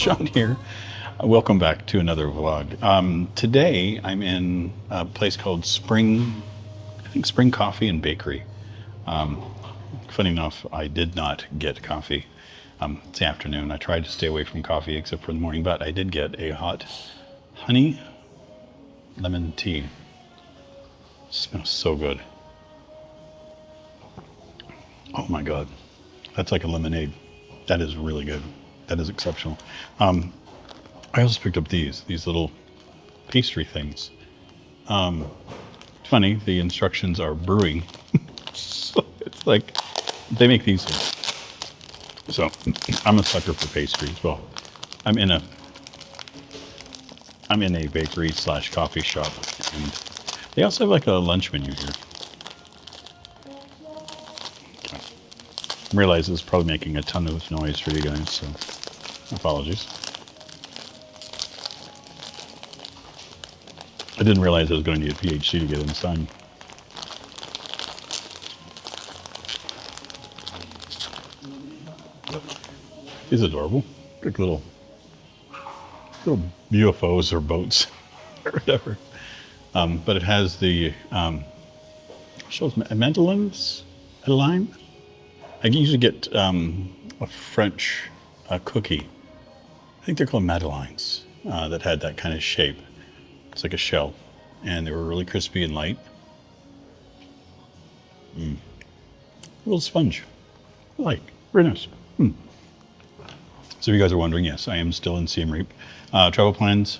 Sean here. Welcome back to another vlog. Today I'm in a place called I think Spring Coffee and Bakery. Funny enough, I did not get coffee this afternoon. I tried to stay away from coffee except for the morning, but I did get a hot honey lemon tea. It smells so good. Oh my God, that's like a lemonade. That is really good. That is exceptional. I also picked up these little pastry things. It's funny, the instructions are brewing. So it's like, they make these things. So I'm a sucker for pastries. Well, I'm in a bakery slash coffee shop, and they also have like a lunch menu here. I realize it's probably making a ton of noise for you guys, so apologies. I didn't realize I was going to need a PhD to get inside. It's adorable. Like little UFOs or boats or whatever. But it has the shows Madeleines. Madeline. I usually get a French cookie. I think they're called Madeleines that had that kind of shape. It's like a shell, and they were really crispy and light. A little sponge, light, very nice. So if you guys are wondering, yes, I am still in Siem Reap. Travel plans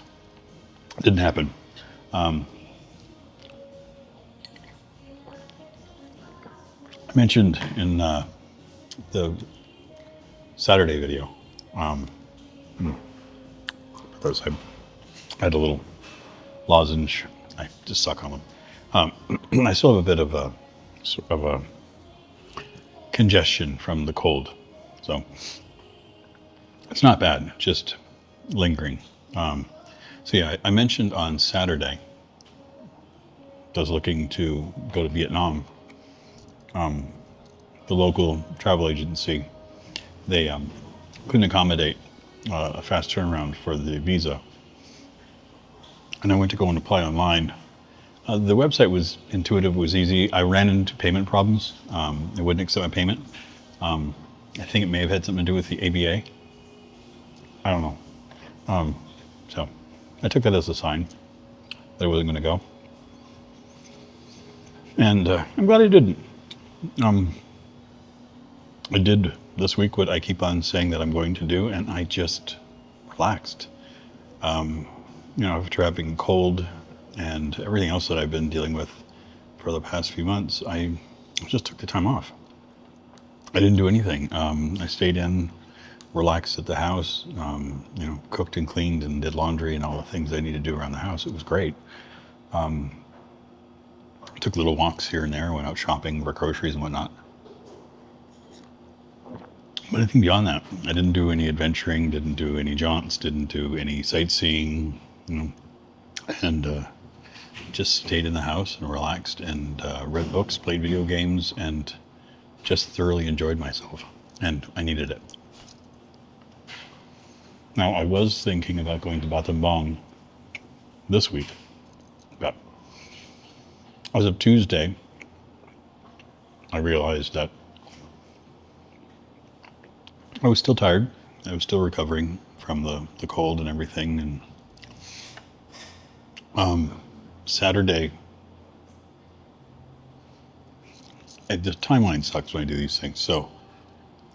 didn't happen. I mentioned in the Saturday video, because I had a little lozenge. I just suck on them. I still have a bit of a congestion from the cold, so it's not bad, just lingering. So yeah, I mentioned on Saturday I was looking to go to Vietnam. The local travel agency, they couldn't accommodate a fast turnaround for the visa. And I went to go and apply online. The website was intuitive, was easy. I ran into payment problems. It wouldn't accept my payment. I think it may have had something to do with the ABA. I don't know. So I took that as a sign that I wasn't going to go. And I'm glad I didn't. I did this week what I keep on saying that I'm going to do, and I just relaxed. After having cold and everything else that I've been dealing with for the past few months, I just took the time off. I didn't do anything. I stayed in, relaxed at the house, cooked and cleaned and did laundry and all the things I need to do around the house. It was great. Took little walks here and there, went out shopping for groceries and whatnot. But anything beyond that, I didn't do any adventuring, didn't do any jaunts, didn't do any sightseeing, and just stayed in the house and relaxed and read books, played video games, and just thoroughly enjoyed myself. And I needed it. Now, I was thinking about going to Battambang this week, but as of Tuesday, I realized that I was still tired. I was still recovering from the cold and everything. And Saturday, the timeline sucks when I do these things. So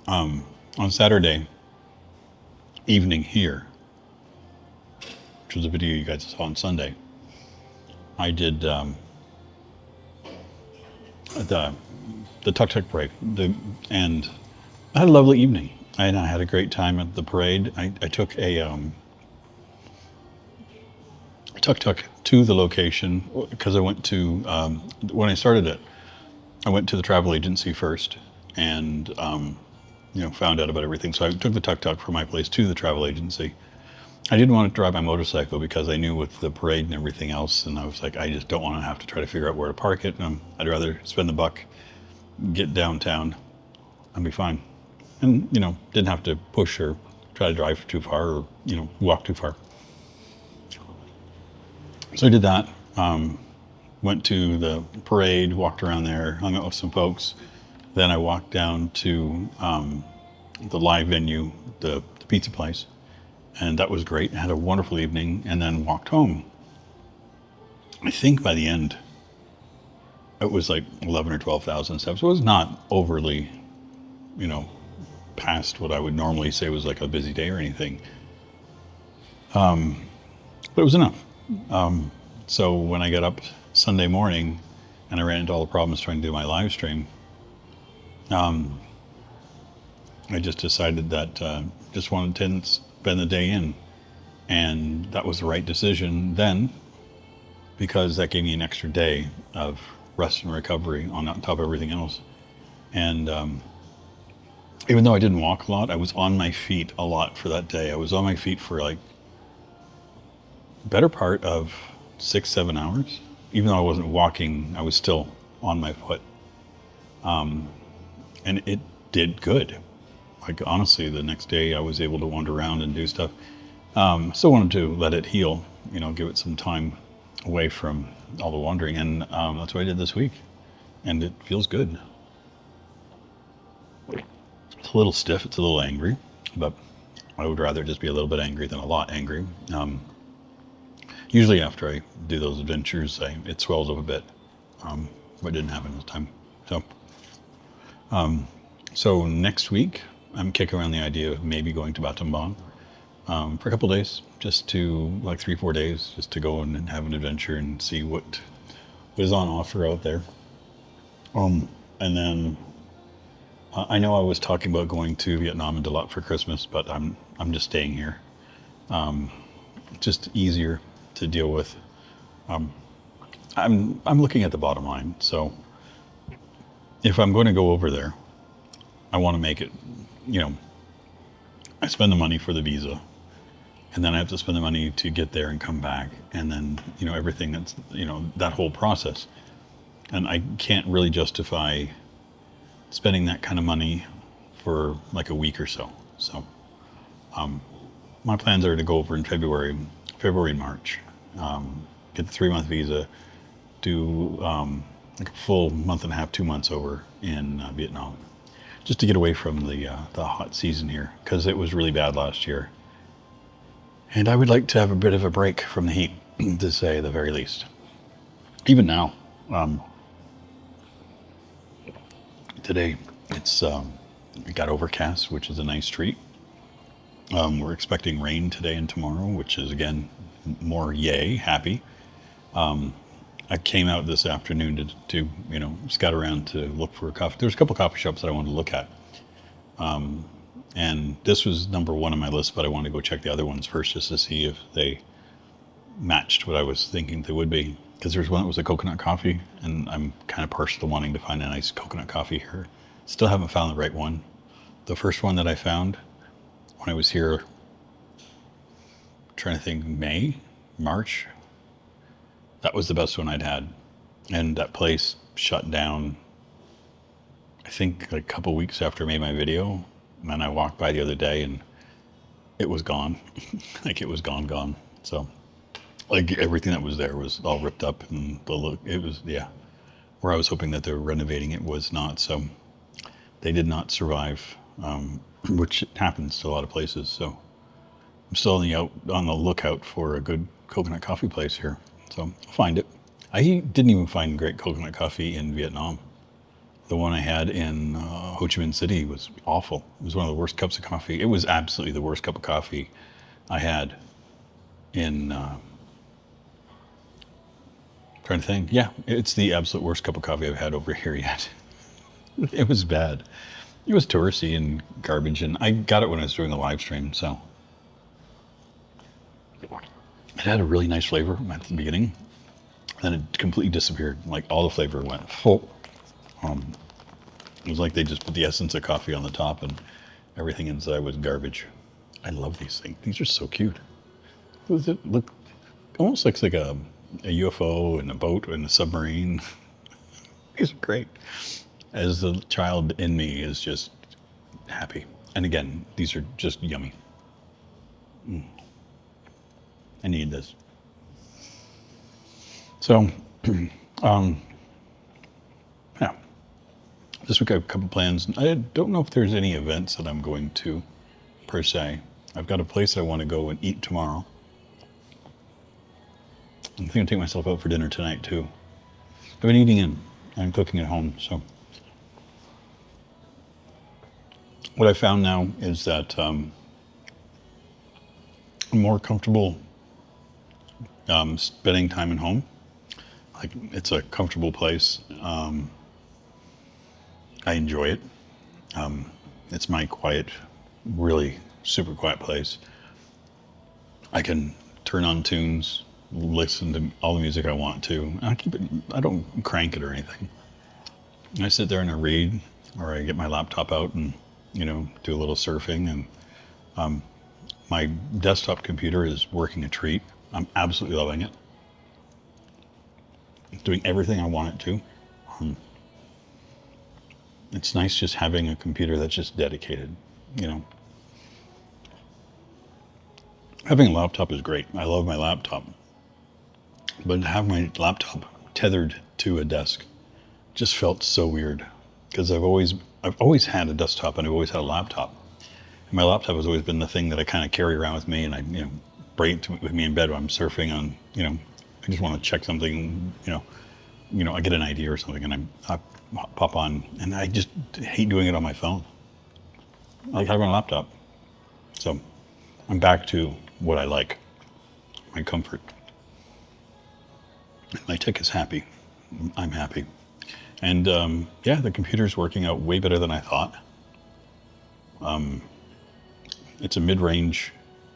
on Saturday evening here, which was a video you guys saw on Sunday, I did the tuk-tuk parade, and I had a lovely evening. And I had a great time at the parade. I took a tuk-tuk to the location because I went to, when I started it, I went to the travel agency first and, found out about everything. So I took the tuk-tuk from my place to the travel agency. I didn't want to drive my motorcycle because I knew with the parade and everything else, and I was like, I just don't want to have to try to figure out where to park it. I'd rather spend the buck, get downtown, and be fine. And, didn't have to push or try to drive too far or, walk too far. So I did that. Went to the parade, walked around there, hung out with some folks. Then I walked down to the live venue, the pizza place, and that was great. I had a wonderful evening, and then walked home. I think by the end, it was like 11 or 12,000 steps. It was not overly, you know, past what I would normally say was like a busy day or anything. But it was enough. So when I got up Sunday morning and I ran into all the problems trying to do my live stream, I just decided that just wanted to spend the day in. And that was the right decision then, because that gave me an extra day of rest and recovery on top of everything else. And even though I didn't walk a lot, I was on my feet a lot for that day. I was on my feet for like better part of 6-7 hours. Even though I wasn't walking, I was still on my foot. And it did good. Like honestly, the next day I was able to wander around and do stuff. Still wanted to let it heal, give it some time away from all the wandering. And that's what I did this week. And it feels good. It's a little stiff, it's a little angry, but I would rather just be a little bit angry than a lot angry. Usually after I do those adventures, it swells up a bit, but it didn't happen this time. So next week, I'm kicking around the idea of maybe going to Battambang for a couple of days, just to like 3-4 days, just to go and have an adventure and see what is on offer out there. And then I know I was talking about going to Vietnam and Dalat for Christmas, but I'm just staying here. Just easier to deal with. I'm looking at the bottom line. So if I'm going to go over there, I want to make it, I spend the money for the visa, and then I have to spend the money to get there and come back, and then, everything that's, that whole process. And I can't really justify spending that kind of money for like a week or so. So my plans are to go over in February and March, get the 3-month visa, do like a full month and a half, 2 months over in Vietnam, just to get away from the hot season here, because it was really bad last year. And I would like to have a bit of a break from the heat, to say the very least. Even now, today it got overcast, which is a nice treat. We're expecting rain today and tomorrow, which is again more happy. I came out this afternoon to scout around to look for a coffee. There's a couple coffee shops that I wanted to look at, and this was number one on my list, but I wanted to go check the other ones first just to see if they matched what I was thinking they would be. Because there's one that was a coconut coffee, and I'm kind of partial to wanting to find a nice coconut coffee here. Still haven't found the right one. The first one that I found when I was here, trying to think, March, that was the best one I'd had. And that place shut down, I think like a couple weeks after I made my video. And I walked by the other day and it was gone. Like it was gone. So like everything that was there was all ripped up, and the look, it was, where I was hoping that they were renovating, it was not. So they did not survive, which happens to a lot of places. So I'm still on the lookout for a good coconut coffee place here. So I'll find it. I didn't even find great coconut coffee in Vietnam. The one I had in Ho Chi Minh City was awful. It was one of the worst cups of coffee. It was absolutely the worst cup of coffee I had in, trying to think. Yeah, it's the absolute worst cup of coffee I've had over here yet. It was bad. It was touristy and garbage, and I got it when I was doing a live stream, so. It had a really nice flavor at the beginning, then it completely disappeared. Like all the flavor went full. It was like they just put the essence of coffee on the top and everything inside was garbage. I love these things. These are so cute. It look almost looks like a UFO and a boat and a submarine. These are great. As the child in me is just happy. And again, these are just yummy. I need this. So, yeah, this week I have a couple plans. I don't know if there's any events that I'm going to, per se. I've got a place I want to go and eat tomorrow. I'm thinking of taking myself out for dinner tonight, too. I've been eating in. I'm cooking at home, so. What I found now is that I'm more comfortable spending time at home. Like, it's a comfortable place. I enjoy it. It's my quiet, really super quiet place. I can turn on tunes, listen to all the music I want to. I don't crank it or anything. I sit there and I read, or I get my laptop out and, do a little surfing. And my desktop computer is working a treat. I'm absolutely loving it. It's doing everything I want it to. It's nice just having a computer that's just dedicated, Having a laptop is great. I love my laptop. But to have my laptop tethered to a desk just felt so weird, because I've always had a desktop and I've always had a laptop. And my laptop has always been the thing that I kind of carry around with me, and I bring it with me in bed when I'm surfing on, I just want to check something, I get an idea or something and I pop on, and I just hate doing it on my phone. I like having a laptop. So I'm back to what I like, my comfort. My tech is happy. I'm happy. And the computer's working out way better than I thought. It's a mid-range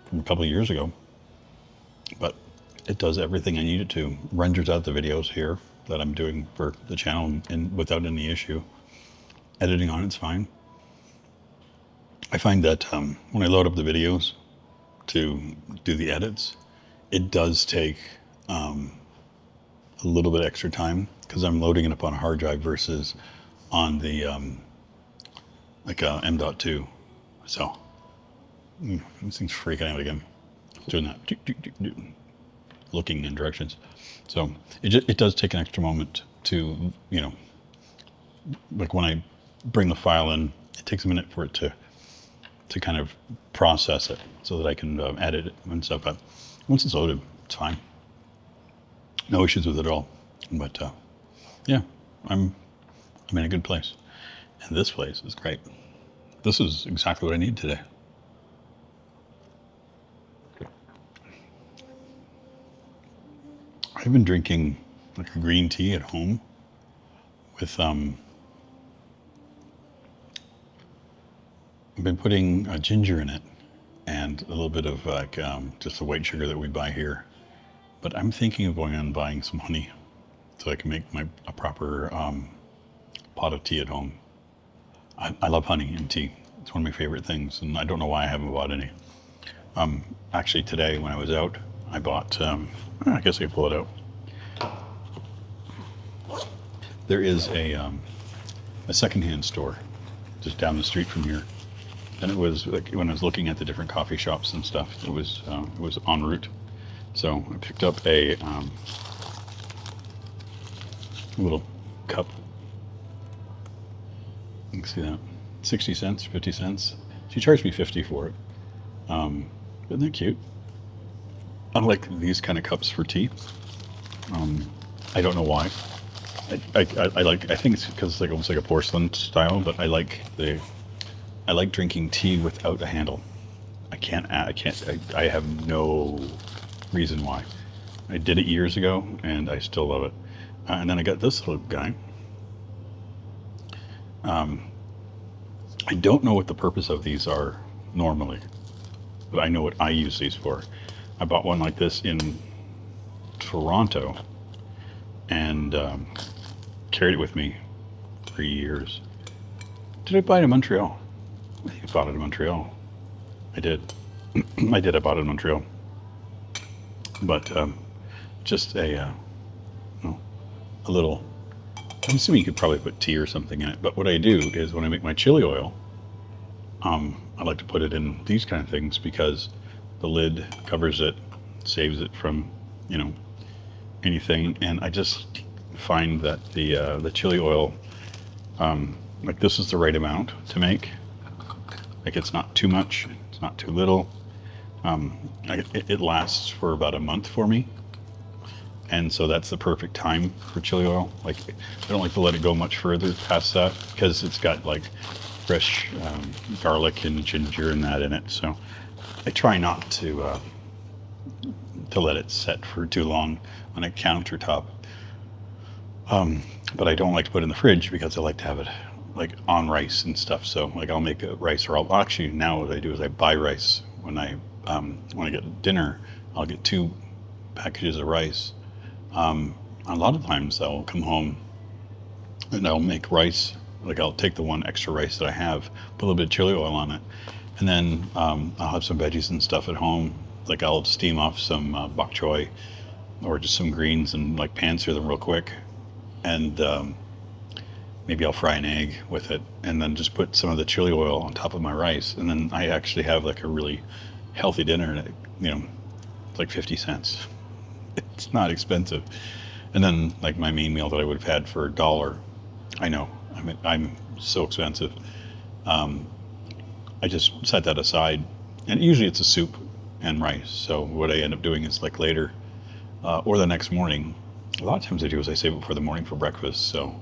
from a couple of years ago, but it does everything I need it to. Renders out the videos here that I'm doing for the channel and without any issue. Editing on it's fine. I find that when I load up the videos to do the edits, it does take a little bit extra time, because I'm loading it up on a hard drive versus on the M.2. So this thing's freaking out again. It's doing that, looking in directions. So it does take an extra moment to, like when I bring the file in, it takes a minute for it to kind of process it so that I can edit it and stuff. But once it's loaded, it's fine. No issues with it at all. But I'm in a good place. And this place is great. This is exactly what I need today. I've been drinking like a green tea at home with I've been putting ginger in it and a little bit of like just the white sugar that we buy here. But I'm thinking of going out and buying some honey so I can make a proper pot of tea at home. I love honey in tea. It's one of my favorite things, and I don't know why I haven't bought any. Actually, today when I was out, I bought, I guess I can pull it out. There is a secondhand store just down the street from here. And it was like when I was looking at the different coffee shops and stuff, it was en route. So I picked up a little cup. You can see that. 60 cents, 50 cents. She charged me 50 for it. Isn't that cute? Unlike these kind of cups for tea. I don't know why. I think it's because it's like almost like a porcelain style, but I like drinking tea without a handle. I have no reason why. I did it years ago and I still love it. And then I got this little guy. I don't know what the purpose of these are normally, but I know what I use these for. I bought one like this in Toronto and carried it with me for years. Did I buy it in Montreal? I think I bought it in Montreal. I did. I bought it in Montreal. But just a little, I'm assuming you could probably put tea or something in it, but what I do is when I make my chili oil, I like to put it in these kind of things because the lid covers it, saves it from, you know, anything. And I just find that the chili oil, like this is the right amount to make. Like it's not too much, it's not too little. It lasts for about a month for me. And so that's the perfect time for chili oil. Like I don't like to let it go much further past that because it's got like fresh garlic and ginger and that in it. So I try not to let it set for too long on a countertop. But I don't like to put it in the fridge because I like to have it like on rice and stuff. So like I'll make a rice, or I'll actually, now what I do is I buy rice when I get dinner. I'll get 2 packages of rice. A lot of times I'll come home and I'll make rice. Like I'll take the one extra rice that I have, put a little bit of chili oil on it, and then I'll have some veggies and stuff at home. Like I'll steam off some bok choy or just some greens and like pan sear them real quick, and maybe I'll fry an egg with it, and then just put some of the chili oil on top of my rice, and then I actually have like a really healthy dinner. And it's like 50 cents. It's not expensive. And then like my main meal that I would have had for $1, I know, I'm so expensive. I just set that aside, and usually it's a soup and rice. So what I end up doing is like later, or the next morning. A lot of times I do is I save it for the morning for breakfast. So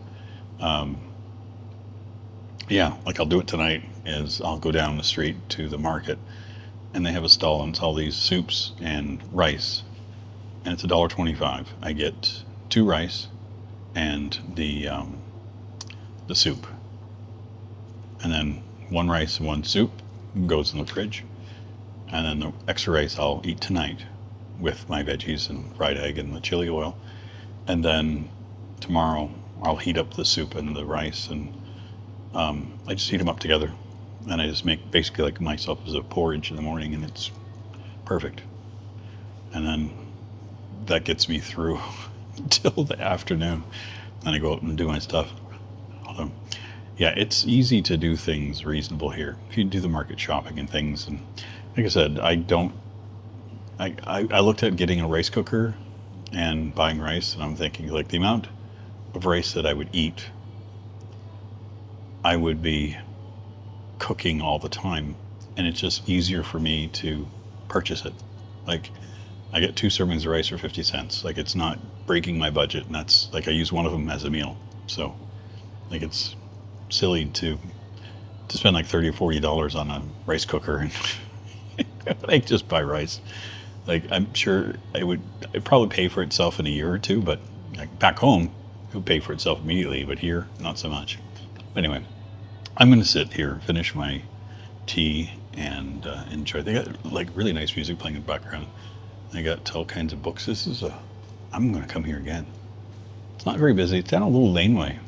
yeah, like I'll do it tonight is I'll go down the street to the market, and they have a stall and it's all these soups and rice, and it's $1.25. I get 2 rice and the soup, and then 1 rice and 1 soup goes in the fridge, and then the extra rice I'll eat tonight with my veggies and fried egg and the chili oil, and then tomorrow I'll heat up the soup and the rice, and I just heat them up together, and I just make basically like myself as a porridge in the morning, and it's perfect. And then that gets me through till the afternoon. Then I go out and do my stuff. Yeah, it's easy to do things reasonable here if you do the market shopping and things. And like I said, I looked at getting a rice cooker and buying rice, and I'm thinking like the amount of rice that I would eat, I would be cooking all the time, and it's just easier for me to purchase it. Like I get 2 servings of rice for 50 cents. Like it's not breaking my budget, and that's like I use one of them as a meal. So like it's silly to spend like $30 or $40 on a rice cooker and like just buy rice. Like I'm sure it'd probably pay for itself in a year or two, but like back home it would pay for itself immediately, but here not so much. But anyway, I'm gonna sit here, finish my tea, and enjoy. They got like really nice music playing in the background. They got all kinds of books. I'm gonna come here again. It's not very busy. It's down a little laneway.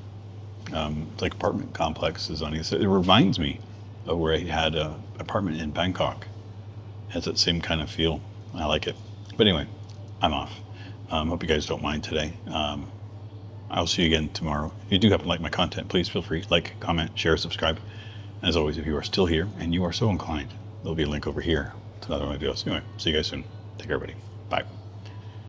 It's like apartment complexes on it. It reminds me of where I had an apartment in Bangkok. It has that same kind of feel. I like it. But anyway, I'm off. Hope you guys don't mind today. I'll see you again tomorrow. If you do happen to like my content, please feel free to like, comment, share, subscribe. And as always, if you are still here and you are so inclined, there'll be a link over here to another one of my videos. Anyway, see you guys soon. Take care, everybody. Bye.